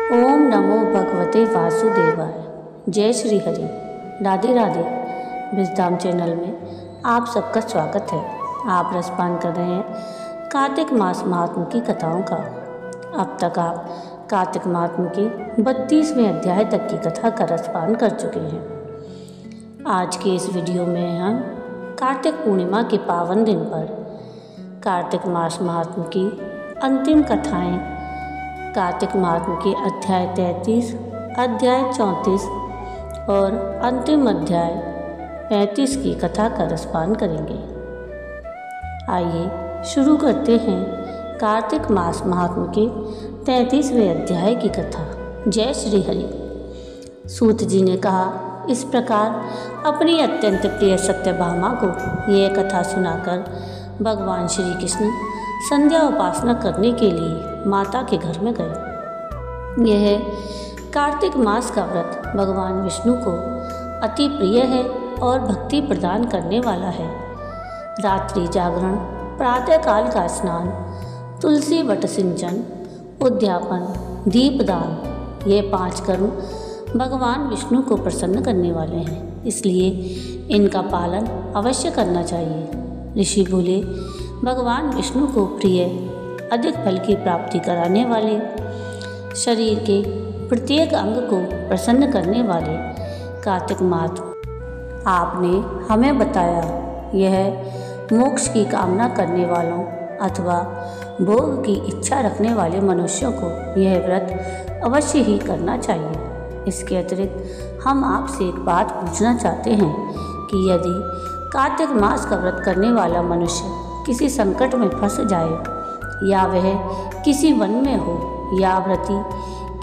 ओम नमो भगवते वासुदेवाय। जय श्री हरि। राधे राधे। विजडम चैनल में आप सबका स्वागत है। आप रसपान कर रहे हैं कार्तिक मास महात्म की कथाओं का। अब तक आप कार्तिक महात्म की 32वें अध्याय तक की कथा का रसपान कर चुके हैं। आज के इस वीडियो में हम कार्तिक पूर्णिमा के पावन दिन पर कार्तिक मास महात्म की अंतिम कथाएं, कार्तिक महात्म के अध्याय 33, अध्याय 34 और अंतिम अध्याय 35 की कथा का रसपान करेंगे। आइए शुरू करते हैं कार्तिक मास महात्म के 33वें अध्याय की कथा। जय श्री हरि। सूत जी ने कहा, इस प्रकार अपनी अत्यंत प्रिय सत्यभामा को यह कथा सुनाकर भगवान श्री कृष्ण संध्या उपासना करने के लिए माता के घर में गए। यह कार्तिक मास का व्रत भगवान विष्णु को अति प्रिय है और भक्ति प्रदान करने वाला है। रात्रि जागरण, प्रातःकाल का स्नान, तुलसी वट सिंचन, उद्यापन, दीपदान, ये 5 कर्म भगवान विष्णु को प्रसन्न करने वाले हैं, इसलिए इनका पालन अवश्य करना चाहिए। ऋषि बोले, भगवान विष्णु को प्रिय, अधिक फल की प्राप्ति कराने वाले, शरीर के प्रत्येक अंग को प्रसन्न करने वाले कार्तिक मास आपने हमें बताया। यह मोक्ष की कामना करने वालों अथवा भोग की इच्छा रखने वाले मनुष्यों को यह व्रत अवश्य ही करना चाहिए। इसके अतिरिक्त हम आपसे एक बात पूछना चाहते हैं कि यदि कार्तिक मास का व्रत करने वाला मनुष्य किसी संकट में फंस जाए या वह किसी वन में हो या व्रती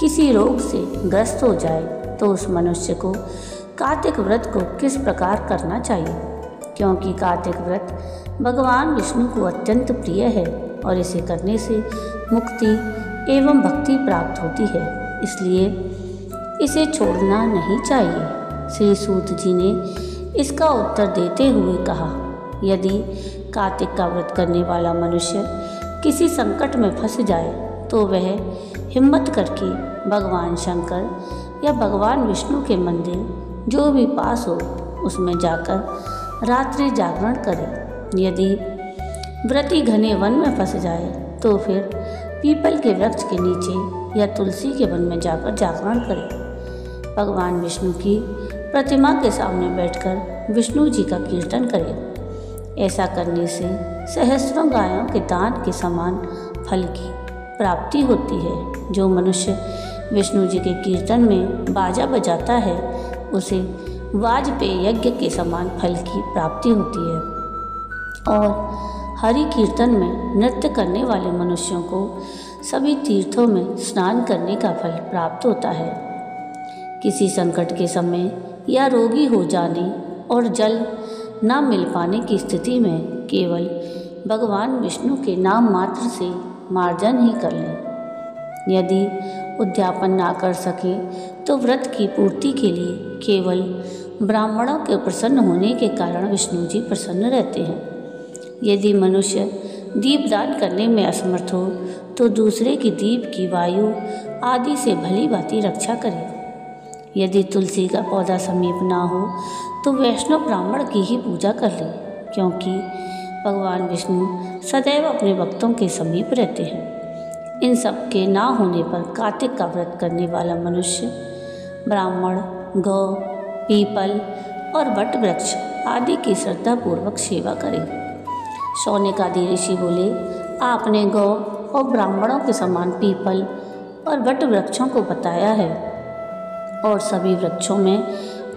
किसी रोग से ग्रस्त हो जाए तो उस मनुष्य को कार्तिक व्रत को किस प्रकार करना चाहिए, क्योंकि कार्तिक व्रत भगवान विष्णु को अत्यंत प्रिय है और इसे करने से मुक्ति एवं भक्ति प्राप्त होती है, इसलिए इसे छोड़ना नहीं चाहिए। श्री सूत जी ने इसका उत्तर देते हुए कहा, यदि कार्तिक का व्रत करने वाला मनुष्य किसी संकट में फंस जाए तो वह हिम्मत करके भगवान शंकर या भगवान विष्णु के मंदिर जो भी पास हो उसमें जाकर रात्रि जागरण करे। यदि व्रती घने वन में फंस जाए तो फिर पीपल के वृक्ष के नीचे या तुलसी के वन में जाकर जागरण करे। भगवान विष्णु की प्रतिमा के सामने बैठकर विष्णु जी का कीर्तन करे। ऐसा करने से सहस्रों गायों के दान के समान फल की प्राप्ति होती है। जो मनुष्य विष्णु जी के कीर्तन में बाजा बजाता है उसे वाजपेय यज्ञ के समान फल की प्राप्ति होती है। और हरि कीर्तन में नृत्य करने वाले मनुष्यों को सभी तीर्थों में स्नान करने का फल प्राप्त होता है। किसी संकट के समय या रोगी हो जाने और जल न मिल पाने की स्थिति में केवल भगवान विष्णु के नाम मात्र से मार्जन ही कर लें। यदि उद्यापन ना कर सके तो व्रत की पूर्ति के लिए केवल ब्राह्मणों के प्रसन्न होने के कारण विष्णु जी प्रसन्न रहते हैं। यदि मनुष्य दीपदान करने में असमर्थ हो तो दूसरे की दीप की वायु आदि से भली भांति रक्षा करे। यदि तुलसी का पौधा समीप ना हो तो वैष्णव ब्राह्मण की ही पूजा कर ले, क्योंकि भगवान विष्णु सदैव अपने भक्तों के समीप रहते हैं। इन सब के ना होने पर कार्तिक का व्रत करने वाला मनुष्य ब्राह्मण, गौ, पीपल और वट वृक्ष आदि की श्रद्धापूर्वक सेवा करे। शौनक आदि ऋषि बोले, आपने गौ और ब्राह्मणों के समान पीपल और वट वृक्षों को बताया है और सभी वृक्षों में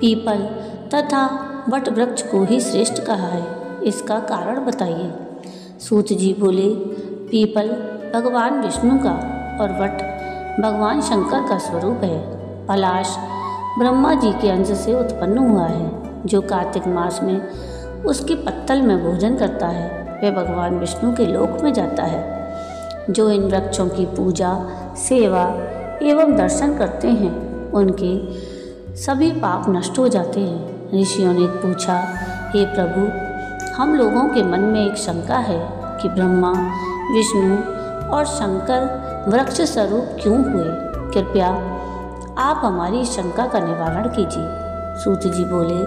पीपल तथा वट वृक्ष को ही श्रेष्ठ कहा है, इसका कारण बताइए। सूत जी बोले, पीपल भगवान विष्णु का और वट भगवान शंकर का स्वरूप है। पलाश ब्रह्मा जी के अंश से उत्पन्न हुआ है। जो कार्तिक मास में उसकी पत्तल में भोजन करता है वह भगवान विष्णु के लोक में जाता है। जो इन वृक्षों की पूजा, सेवा एवं दर्शन करते हैं उनके सभी पाप नष्ट हो जाते हैं। ऋषियों ने पूछा, हे प्रभु, हम लोगों के मन में एक शंका है कि ब्रह्मा, विष्णु और शंकर वृक्ष स्वरूप क्यों हुए? कृपया आप हमारी शंका का निवारण कीजिए। सूत जी बोले,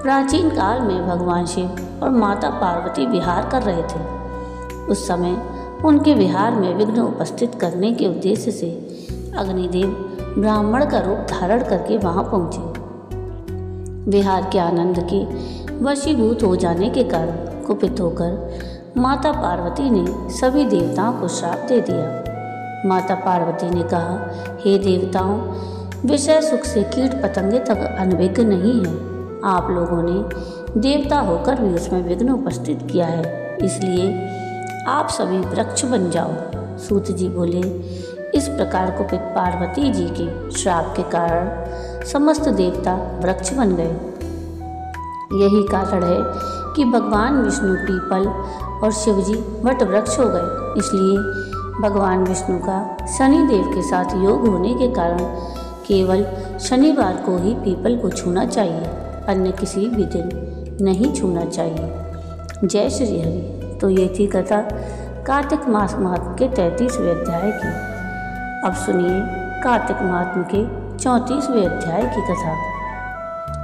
प्राचीन काल में भगवान शिव और माता पार्वती विहार कर रहे थे। उस समय उनके विहार में विघ्न उपस्थित करने के उद्देश्य से अग्निदेव ब्राह्मण का रूप धारण करके वहां पहुंचे। विहार के आनंद के वशीभूत हो जाने के कारण कुपित होकर माता पार्वती ने सभी देवताओं को श्राप दे दिया। माता पार्वती ने कहा, हे देवताओं, विषय सुख से कीट पतंगे तक अनभिज्ञ नहीं है। आप लोगों ने देवता होकर भी उसमें विघ्न उपस्थित किया है, इसलिए आप सभी वृक्ष बन जाओ। सूत जी बोले, इस प्रकार कुपित पार्वती जी के श्राप के कारण समस्त देवता वृक्ष बन गए। यही कारण है कि भगवान विष्णु पीपल और शिवजी वट वृक्ष हो गए। इसलिए भगवान विष्णु का शनि देव के साथ योग होने के कारण केवल शनिवार को ही पीपल को छूना चाहिए, अन्य किसी भी दिन नहीं छूना चाहिए। जय श्री हरि। तो ये थी कथा कार्तिक मास महात्म के 33वें अध्याय की। अब सुनिए कार्तिक महात्म के 34वें अध्याय की कथा।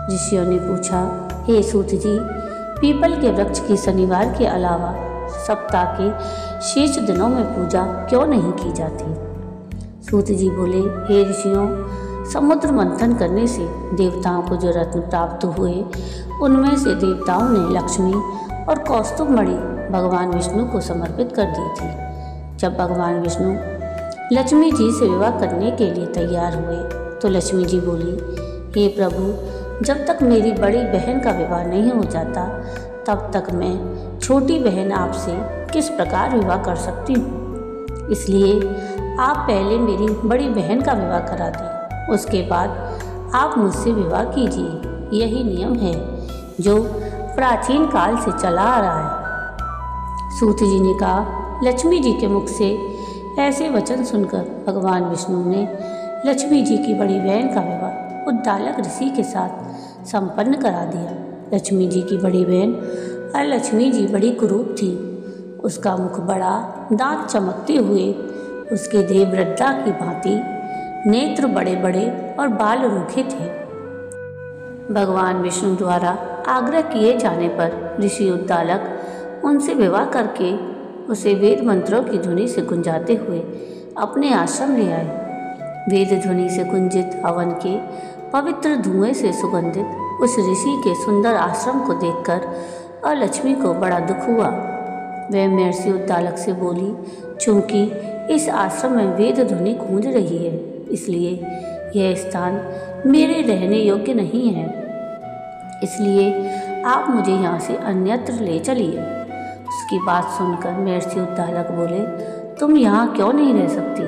ऋषियों ने पूछा, हे सूत जी, पीपल के वृक्ष की शनिवार के अलावा सप्ताह के शेष दिनों में पूजा क्यों नहीं की जाती? सूत जी बोले, हे ऋषियों, समुद्र मंथन करने से देवताओं को जो रत्न प्राप्त हुए, उनमें से देवताओं ने लक्ष्मी और कौस्तुभ मणि भगवान विष्णु को समर्पित कर दी थी। जब भगवान विष्णु लक्ष्मी जी से विवाह करने के लिए तैयार हुए तो लक्ष्मी जी बोली, हे प्रभु, जब तक मेरी बड़ी बहन का विवाह नहीं हो जाता तब तक मैं छोटी बहन आपसे किस प्रकार विवाह कर सकती हूँ। इसलिए आप पहले मेरी बड़ी बहन का विवाह करा दें, उसके बाद आप मुझसे विवाह कीजिए। यही नियम है जो प्राचीन काल से चला आ रहा है। सूत जी ने कहा, लक्ष्मी जी के मुख से ऐसे वचन सुनकर भगवान विष्णु ने लक्ष्मी जी की बड़ी बहन का विवाह उद्दालक ऋषि के साथ संपन्न करा दिया। लक्ष्मी जी की बड़ी बहन अलक्ष्मी जी बड़ी कुरूप थी। उसका मुख बड़ा, दांत चमकते हुए, उसके देह वृद्धा की भांति, नेत्र बड़े बड़े और बाल रूखे थे। भगवान विष्णु द्वारा आग्रह किए जाने पर ऋषि उद्दालक उनसे विवाह करके उसे वेद मंत्रों की ध्वनि से गुंजाते हुए अपने आश्रम ले आए। वेद ध्वनि से गुंजित हवन के पवित्र धुएं से सुगंधित उस ऋषि के सुंदर आश्रम को देखकर अलक्ष्मी को बड़ा दुख हुआ। वह महर्षि उद्दालक से बोली, चूंकि इस आश्रम में वेद ध्वनि गूंज रही है, इसलिए यह स्थान मेरे रहने योग्य नहीं है, इसलिए आप मुझे यहाँ से अन्यत्र ले चलिए। उसकी बात सुनकर महर्षि उद्दालक बोले, तुम यहाँ क्यों नहीं रह सकती,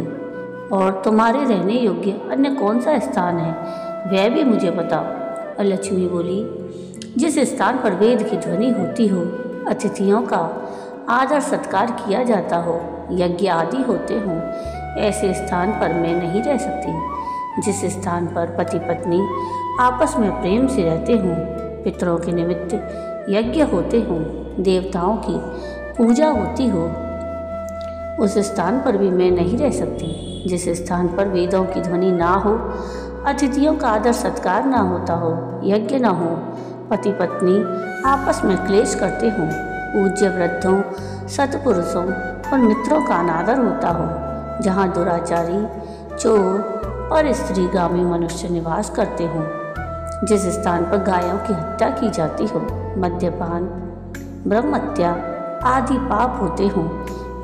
और तुम्हारे रहने योग्य अन्य कौन सा स्थान है, वह भी मुझे बताओ। और लक्ष्मी बोली, जिस स्थान पर वेद की ध्वनि होती हो, अतिथियों का आदर सत्कार किया जाता हो, यज्ञ आदि होते हों, ऐसे स्थान पर मैं नहीं रह सकती। जिस स्थान पर पति पत्नी आपस में प्रेम से रहते हों, पितरों के निमित्त यज्ञ होते हों, देवताओं की पूजा होती हो, उस स्थान पर भी मैं नहीं रह सकती। जिस स्थान पर वेदों की ध्वनि ना हो, अतिथियों का आदर सत्कार ना होता हो, यज्ञ ना हो, पति पत्नी आपस में क्लेश करते हों, पूज्य वृद्धों, सत्पुरुषों और मित्रों का अनादर होता हो, जहाँ दुराचारी, चोर और स्त्रीगामी मनुष्य निवास करते हों, जिस स्थान पर गायों की हत्या की जाती हो, मद्यपान, ब्रह्महत्या आदि पाप होते हों,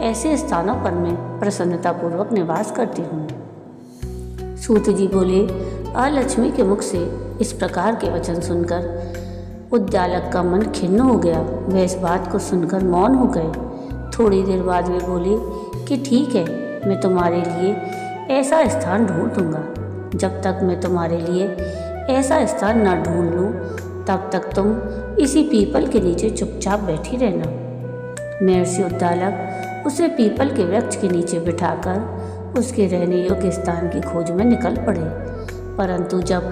ऐसे स्थानों पर मैं प्रसन्नतापूर्वक निवास करती हूँ। सूत जी बोले, अलक्ष्मी के मुख से इस प्रकार के वचन सुनकर उद्दालक का मन खिन्न हो गया। वह इस बात को सुनकर मौन हो गए। थोड़ी देर बाद वे बोले कि ठीक है, मैं तुम्हारे लिए ऐसा स्थान ढूंढ दूंगा। जब तक मैं तुम्हारे लिए ऐसा स्थान न ढूंढ लूँ, तब तक तुम इसी पीपल के नीचे चुपचाप बैठी रहना। महर्षि उद्दालक उसे पीपल के वृक्ष के नीचे बिठाकर उसके रहने योग्य स्थान की खोज में निकल पड़े। परंतु जब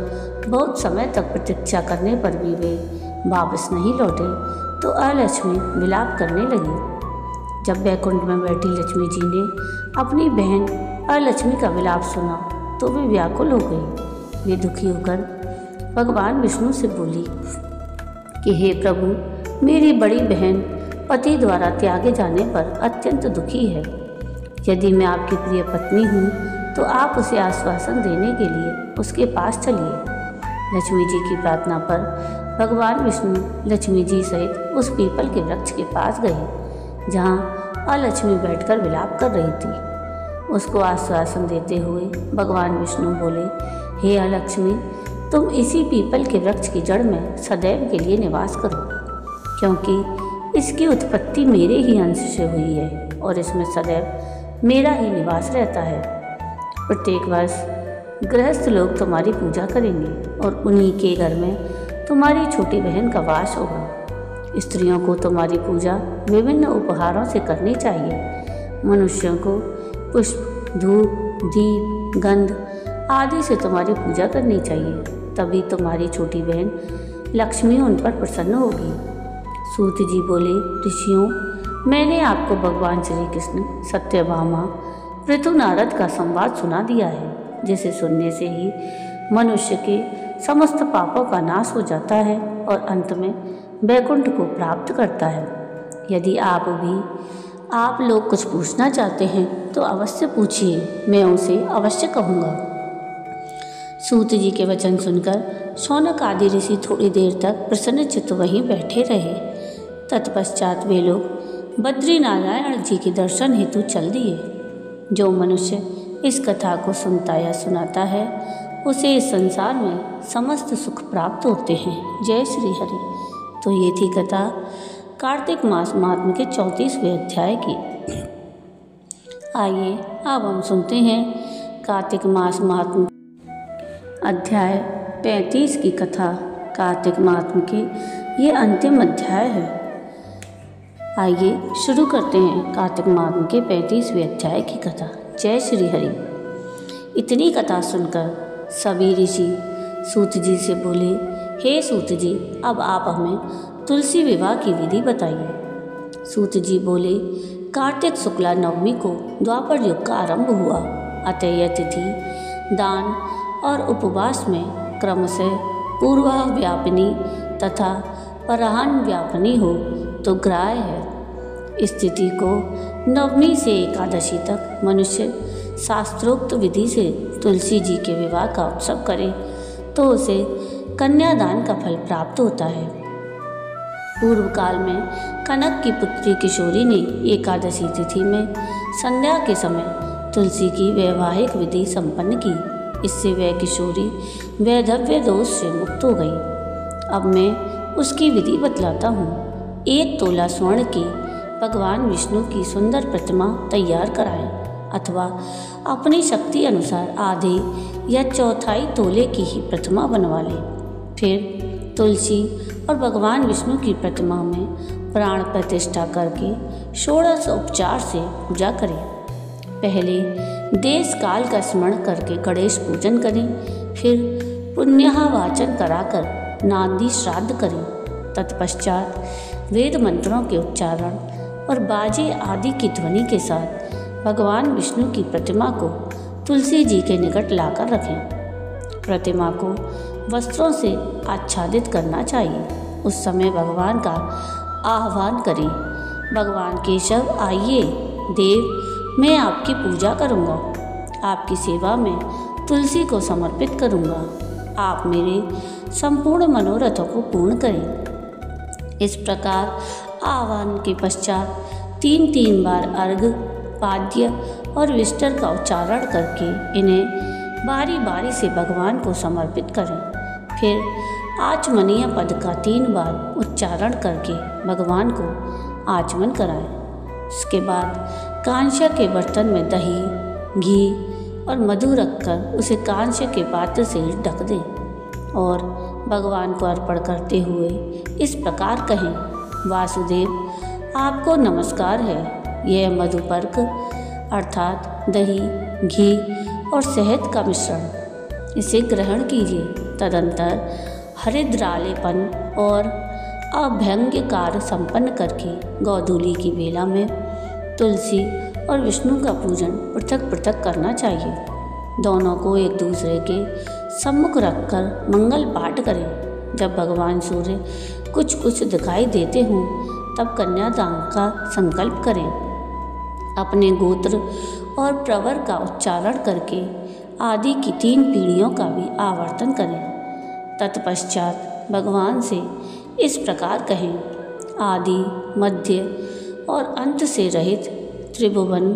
बहुत समय तक प्रतीक्षा करने पर भी वे वापस नहीं लौटे, तो अलक्ष्मी विलाप करने लगी। जब वैकुंठ में बैठी लक्ष्मी जी ने अपनी बहन अलक्ष्मी का विलाप सुना, तो वे व्याकुल हो गई। वे दुखी होकर भगवान विष्णु से बोली कि हे प्रभु, मेरी बड़ी बहन पति द्वारा त्यागे जाने पर अत्यंत दुखी है। यदि मैं आपकी प्रिय पत्नी हूँ तो आप उसे आश्वासन देने के लिए उसके पास चलिए। लक्ष्मी जी की प्रार्थना पर भगवान विष्णु लक्ष्मी जी सहित उस पीपल के वृक्ष के पास गए जहाँ अलक्ष्मी बैठकर विलाप कर रही थी। उसको आश्वासन देते हुए भगवान विष्णु बोले, हे अलक्ष्मी, तुम इसी पीपल के वृक्ष की जड़ में सदैव के लिए निवास करो, क्योंकि इसकी उत्पत्ति मेरे ही अंश से हुई है और इसमें सदैव मेरा ही निवास रहता है। प्रत्येक वर्ष गृहस्थ लोग तुम्हारी पूजा करेंगे और उन्हीं के घर में तुम्हारी छोटी बहन का वास होगा। स्त्रियों को तुम्हारी पूजा विभिन्न उपहारों से करनी चाहिए। मनुष्यों को पुष्प, धूप, दीप, गंध आदि से तुम्हारी पूजा करनी चाहिए, तभी तुम्हारी छोटी बहन लक्ष्मी उन पर प्रसन्न होगी। सूत जी बोले, ऋषियों, मैंने आपको भगवान श्री कृष्ण, सत्यभामा, पृथु नारद का संवाद सुना दिया है, जिसे सुनने से ही मनुष्य के समस्त पापों का नाश हो जाता है और अंत में वैकुंठ को प्राप्त करता है। यदि आप लोग कुछ पूछना चाहते हैं तो अवश्य पूछिए, मैं उसे अवश्य कहूँगा। सूत जी के वचन सुनकर शौनक आदि ऋषि थोड़ी देर तक प्रसन्नचित्त वहीं बैठे रहे। तत्पश्चात वे लोग बद्रीनारायण जी के दर्शन हेतु चल दिए। जो मनुष्य इस कथा को सुनता या सुनाता है उसे इस संसार में समस्त सुख प्राप्त होते हैं। जय श्री हरि। तो ये थी कथा कार्तिक मास महात्म्य के 34वें अध्याय की। आइए अब हम सुनते हैं कार्तिक मास महात्म्य अध्याय 35 की कथा। कार्तिक महात्म्य के ये अंतिम अध्याय है। आइए शुरू करते हैं कार्तिक महात्म्य के 35वें अध्याय की कथा। जय श्री हरि। इतनी कथा सुनकर सभी ऋषि सूत जी से बोले, हे सूत जी, अब आप हमें तुलसी विवाह की विधि बताइए। सूत जी बोले, कार्तिक शुक्ला नवमी को द्वापर युग का आरंभ हुआ, अतः यह तिथि दान और उपवास में क्रमशः पूर्वाह व्यापिनी तथा पराहन व्यापिनी हो तो ग्राह्य है। इस तिथि को नवमी से एकादशी तक मनुष्य शास्त्रोक्त विधि से तुलसी जी के विवाह का उत्सव करे तो उसे कन्यादान का फल प्राप्त होता है। पूर्व काल में कनक की पुत्री किशोरी ने एकादशी तिथि में संध्या के समय तुलसी की वैवाहिक विधि संपन्न की। इससे वह किशोरी वैधव्य दोष से मुक्त हो गई। अब मैं उसकी विधि बतलाता हूँ। 1 तोला स्वर्ण की भगवान विष्णु की सुंदर प्रतिमा तैयार कराएं अथवा अपनी शक्ति अनुसार आधे या चौथाई तोले की ही प्रतिमा बनवा लें। फिर तुलसी और भगवान विष्णु की प्रतिमा में प्राण प्रतिष्ठा करके 16 उपचार से पूजा करें। पहले देश काल का स्मरण करके गणेश पूजन करें, फिर पुण्याह वाचन कराकर नांदी श्राद्ध करें। तत्पश्चात वेद मंत्रों के उच्चारण और बाजे आदि की ध्वनि के साथ भगवान विष्णु की प्रतिमा को तुलसी जी के निकट लाकर रखें। प्रतिमा को वस्त्रों से आच्छादित करना चाहिए। उस समय भगवान का आह्वान करें, भगवान केशव आइए, देव मैं आपकी पूजा करूँगा, आपकी सेवा में तुलसी को समर्पित करूँगा, आप मेरे संपूर्ण मनोरथों को पूर्ण करें। इस प्रकार आह्वान के पश्चात 3 बार अर्घ, पाद्य और विष्टर का उच्चारण करके इन्हें बारी बारी से भगवान को समर्पित करें। फिर आचमनीय पद का 3 बार उच्चारण करके भगवान को आचमन कराएं। इसके बाद कांस्य के बर्तन में दही, घी और मधु रखकर उसे कांस्य के पात्र से ढक दें और भगवान को अर्पण करते हुए इस प्रकार कहें, वासुदेव आपको नमस्कार है। यह मधुपर्क अर्थात दही, घी और शहद का मिश्रण, इसे ग्रहण कीजिए। तदंतर हरिद्रालेपन और अभ्यंग्य कार्य संपन्न करके गोधूली की बेला में तुलसी और विष्णु का पूजन पृथक पृथक करना चाहिए। दोनों को एक दूसरे के सम्मुख रखकर मंगल पाठ करें। जब भगवान सूर्य कुछ कुछ दिखाई देते हों तब कन्यादान का संकल्प करें। अपने गोत्र और प्रवर का उच्चारण करके आदि की 3 पीढ़ियों का भी आवर्तन करें। तत्पश्चात भगवान से इस प्रकार कहें, आदि मध्य और अंत से रहित त्रिभुवन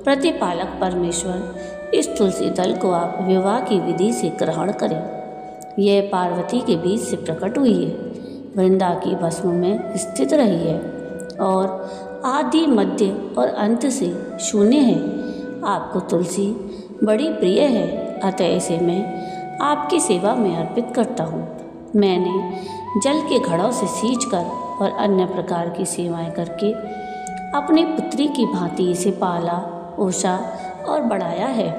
प्रतिपालक परमेश्वर, इस तुलसी दल को आप विवाह की विधि से ग्रहण करें। यह पार्वती के बीच से प्रकट हुई है, वृंदा की भस्म में स्थित रही है और आदि मध्य और अंत से शून्य है। आपको तुलसी बड़ी प्रिय है, अतः इसे मैं आपकी सेवा में अर्पित करता हूँ। मैंने जल के घड़ों से सींचकर और अन्य प्रकार की सेवाएं करके अपनी पुत्री की भांति इसे पाला, पोसा और बढ़ाया है।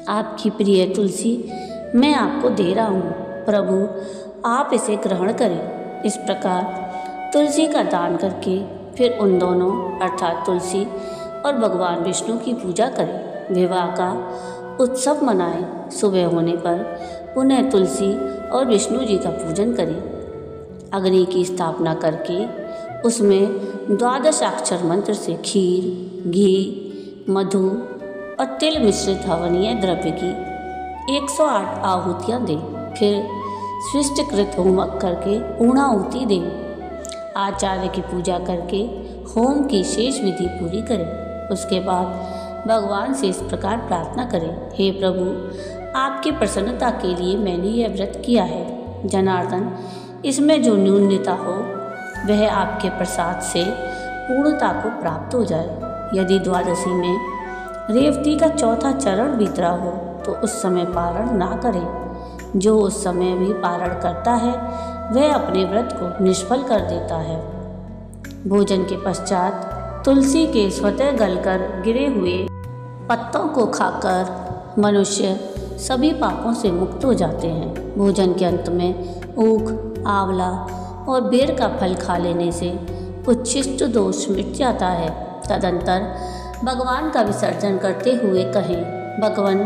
आपकी प्रिय तुलसी मैं आपको दे रहा हूँ, प्रभु आप इसे ग्रहण करें। इस प्रकार तुलसी का दान करके फिर उन दोनों अर्थात तुलसी और भगवान विष्णु की पूजा करें। विवाह का उत्सव मनाएं। सुबह होने पर पुनः तुलसी और विष्णु जी का पूजन करें। अग्नि की स्थापना करके उसमें 12 अक्षर मंत्र से खीर, घी, मधु और तिल मिश्रित हवनीय द्रव्य की 108 आहुतियाँ दें। फिर स्विष्टकृत होमक करके पूर्णाहुति दें। आचार्य की पूजा करके होम की शेष विधि पूरी करें। उसके बाद भगवान से इस प्रकार प्रार्थना करें, हे प्रभु आपकी प्रसन्नता के लिए मैंने यह व्रत किया है। जनार्दन इसमें जो न्यूनता हो वह आपके प्रसाद से पूर्णता को प्राप्त हो जाए। यदि द्वादशी में रेवती का चौथा चरण बीत रहा हो तो उस समय पारण ना करें। जो उस समय भी पारण करता है वह अपने व्रत को निष्फल कर देता है। भोजन के पश्चात तुलसी के स्वतः गलकर गिरे हुए पत्तों को खाकर मनुष्य सभी पापों से मुक्त हो जाते हैं। भोजन के अंत में ऊख, आंवला और बेर का फल खा लेने से उच्छिष्ट दोष मिट जाता है। तदंतर भगवान का विसर्जन करते हुए कहें, भगवान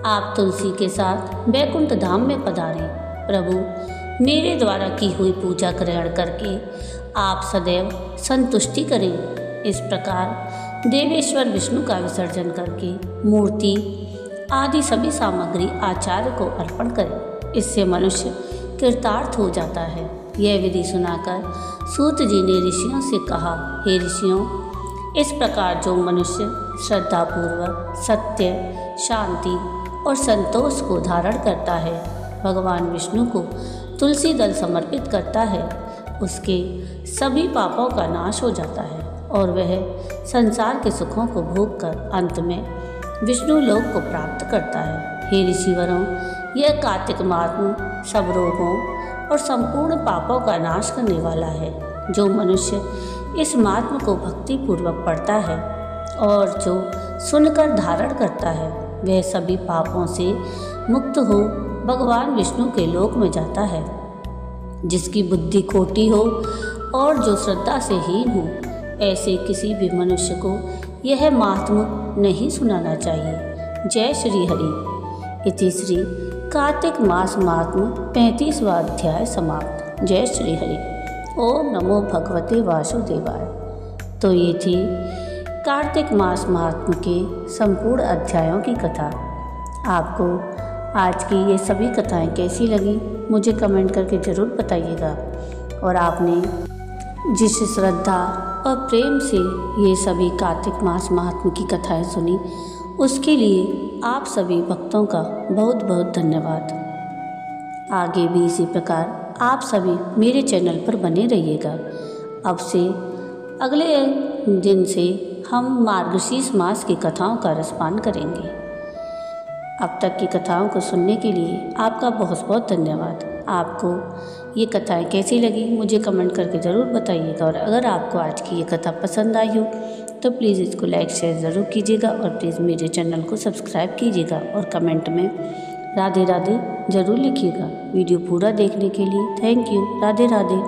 आप तुलसी के साथ वैकुंठ धाम में पधारें। प्रभु मेरे द्वारा की हुई पूजा ग्रहण करके आप सदैव संतुष्टि करें। इस प्रकार देवेश्वर विष्णु का विसर्जन करके मूर्ति आदि सभी सामग्री आचार्य को अर्पण करें। इससे मनुष्य कृतार्थ हो जाता है। यह विधि सुनाकर सूत जी ने ऋषियों से कहा, हे ऋषियों, इस प्रकार जो मनुष्य श्रद्धापूर्वक सत्य, शांति और संतोष को धारण करता है, भगवान विष्णु को तुलसी दल समर्पित करता है, उसके सभी पापों का नाश हो जाता है और वह संसार के सुखों को भोग कर अंत में विष्णु लोक को प्राप्त करता है। हे ऋषिवरों, यह कार्तिक महात्म सब रोगों और संपूर्ण पापों का नाश करने वाला है। जो मनुष्य इस महात्म को भक्तिपूर्वक पढ़ता है और जो सुनकर धारण करता है, वह सभी पापों से मुक्त हो भगवान विष्णु के लोक में जाता है। जिसकी बुद्धि खोटी हो और जो श्रद्धा से हीन हो, ऐसे किसी भी मनुष्य को यह महात्म नहीं सुनाना चाहिए। जय श्री हरि। इति श्री कार्तिक मास महात्म 35वां अध्याय समाप्त। जय श्री हरि। ओम नमो भगवते वासुदेवाय। तो ये थी कार्तिक मास महात्म के संपूर्ण अध्यायों की कथा। आपको आज की ये सभी कथाएं कैसी लगी मुझे कमेंट करके ज़रूर बताइएगा। और आपने जिस श्रद्धा और प्रेम से ये सभी कार्तिक मास महात्म की कथाएं सुनी, उसके लिए आप सभी भक्तों का बहुत बहुत धन्यवाद। आगे भी इसी प्रकार आप सभी मेरे चैनल पर बने रहिएगा। अब से अगले दिन से हम मार्गशीर्ष मास की कथाओं का रसपान करेंगे। अब तक की कथाओं को सुनने के लिए आपका बहुत बहुत धन्यवाद। आपको ये कथाएं कैसी लगी मुझे कमेंट करके ज़रूर बताइएगा। और अगर आपको आज की ये कथा पसंद आई हो तो प्लीज़ इसको लाइक शेयर ज़रूर कीजिएगा और प्लीज़ मेरे चैनल को सब्सक्राइब कीजिएगा और कमेंट में राधे राधे ज़रूर लिखिएगा। वीडियो पूरा देखने के लिए थैंक यू। राधे राधे।